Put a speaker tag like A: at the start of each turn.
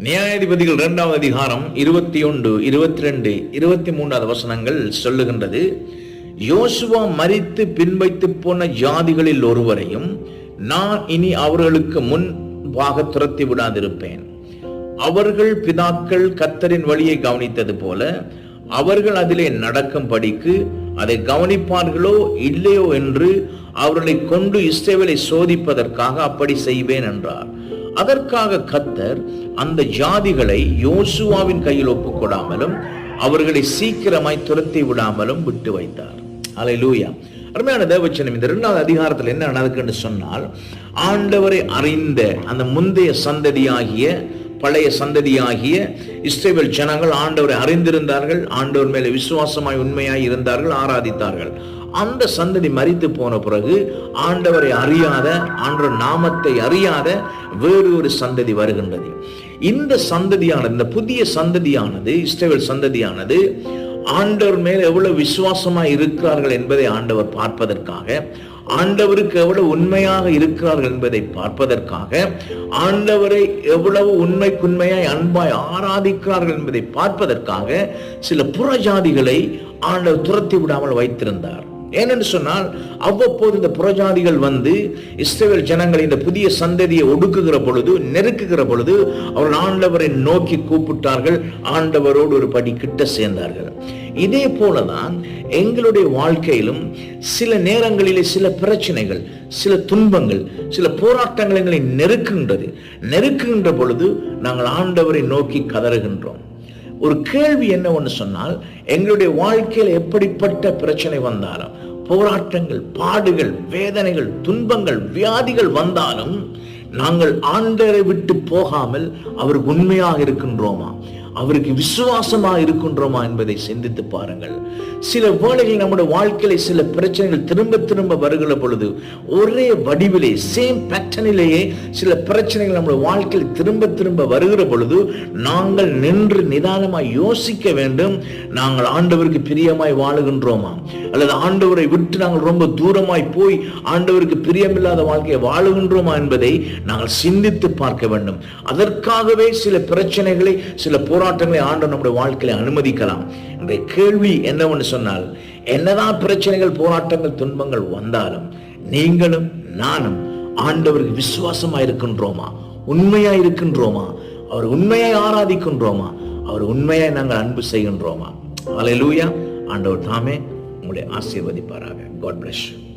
A: நியாயாதிபதிகள் 2ஆம் அதிகாரம் 21, 22, 23 வசனங்கள் சொல்லுகின்றது. யோசுவா மரித்து பின்வைத்து போன ஜாதிகளில் ஒருவரையும் நான் இனி அவர்களுக்கு முன்பாக துரத்தி விடாதிருப்பேன். அவர்கள் பிதாக்கள் கர்த்தரின் வழியை கவனித்தது போல அவர்கள் அதிலே நடக்கும்படிக்கு அதை கவனிப்பார்களோ இல்லையோ என்று அவர்களை கொண்டு இஸ்ரவேலை சோதிப்பதற்காக அப்படி செய்வேன் என்றார். அதற்காக கர்த்தர் அந்த ஜாதிகளை யோசுவாவின் கையில் ஒப்புக்கொடாமலும் அவர்களை சீக்கிரமாய் துரத்தி விடாமலும் விட்டு வைத்தார். அல்லேலூயா. அருமையான தேவச்சனம், இந்த 2வது அதிகாரத்தில் என்ன நடக்குன்னு சொன்னால், ஆண்டவரை அறிந்த அந்த முந்தைய சந்ததியாகிய பழைய சந்ததியாகிய இஸ்ரவேல் ஜனங்கள் ஆண்டவரை அறிந்திருந்தார்கள், ஆண்டவர் மேலே விசுவாசமாய் உண்மையாய் இருந்தார்கள், ஆராதித்தார்கள். அந்த சந்ததி மரித்து போன பிறகு ஆண்டவரை அறியாத, ஆண்டவர் நாமத்தை அறியாத வேறு ஒரு சந்ததி வருகின்றது. இந்த சந்ததியானது, இந்த புதிய சந்ததியானது, இஸ்ரவேல் சந்ததியானது ஆண்டவர் மேல் எவ்வளவு விசுவாசமாய் இருக்கிறார்கள் என்பதை ஆண்டவர் பார்ப்பதற்காக, ஆண்டவருக்கு எவ்வளவு உண்மையாக இருக்கிறார்கள் என்பதை பார்ப்பதற்காக, ஆண்டவரை எவ்வளவு உண்மைக்குண்மையாய் அன்பாய் ஆராதிக்கிறார்கள் என்பதை பார்ப்பதற்காக சில புறஜாதிகளை ஆண்டவர் துரத்தி விடாமல் வைத்திருந்தார். ஏனென்று சொன்னால், அவ்வப்போது இந்த புறஜாதிகள் வந்து இஸ்ரவேல் ஜனங்களை இந்த புதிய சந்ததியை ஒடுக்குகிற பொழுது, நெருக்குகிற பொழுது அவர்கள் ஆண்டவரை நோக்கி கூப்பிட்டார்கள், ஆண்டவரோடு ஒரு படி கிட்ட சேர்ந்தார்கள். இதே போலதான் எங்களுடைய வாழ்க்கையிலும் சில நேரங்களிலே சில பிரச்சனைகள், சில துன்பங்கள், சில போராட்டங்கள் எங்களை நெருக்குகின்ற பொழுது நாங்கள் ஆண்டவரை நோக்கி கதறுகின்றோம். ஒரு கேள்வி என்ன ஒன்று சொன்னால், எங்களுடைய வாழ்க்கையில் எப்படிப்பட்ட பிரச்சனை வந்தாலும், போராட்டங்கள், பாடுகள், வேதனைகள், துன்பங்கள், வியாதிகள் வந்தாலும் நாங்கள் ஆண்டவரை விட்டு போகாமல் அவருக்கு உண்மையாக இருக்கின்றோமா, அவருக்கு விசுவாசமாக இருக்கின்றோமா என்பதை சிந்தித்து பாருங்கள். சில வேளைகளில் நம்முடைய வாழ்க்கையில சில பிரச்சனைகள் திரும்ப திரும்ப வருகிற பொழுது, ஒரே வடிவிலே, சேம் பேட்டர்னிலேயே சில பிரச்சனைகள் நம்முடைய வாழ்க்கையில் திரும்ப திரும்ப வருகிற பொழுது நாங்கள் நின்று நிதானமாய் யோசிக்க வேண்டும். நாங்கள் ஆண்டவருக்கு பிரியமாய் வாழுகின்றோமா, அல்லது ஆண்டவரை விட்டு நாங்கள் ரொம்ப தூரமாய் போய் ஆண்டவருக்கு பிரியமில்லாத வாழ்க்கையை வாழுகின்றோமா என்பதை நாங்கள் சிந்தித்து பார்க்க வேண்டும். அதற்காகவே சில பிரச்சனைகளை, சில போராட்டங்களை ஆண்டவர் நம்முடைய வாழ்க்கையில அனுமதிக்கலாம். இந்த கேள்வி என்னவென்று சொன்னால், என்னதான் பிரச்சனைகள், போராட்டங்கள், துன்பங்கள் வந்தாலும் நீங்களும் நானும் ஆண்டவருக்கு விசுவாசமா இருக்கின்றோமா, உண்மையா இருக்கின்றோமா, அவர் உண்மையாய் ஆராதிக்கின்றோமா, அவர் உண்மையாய் நாங்கள் அன்பு செய்கின்றோமா? அல்லேலூயா. ஆண்டவர் தாமே உங்களை ஆசீர்வதிப்பாராக. God bless you.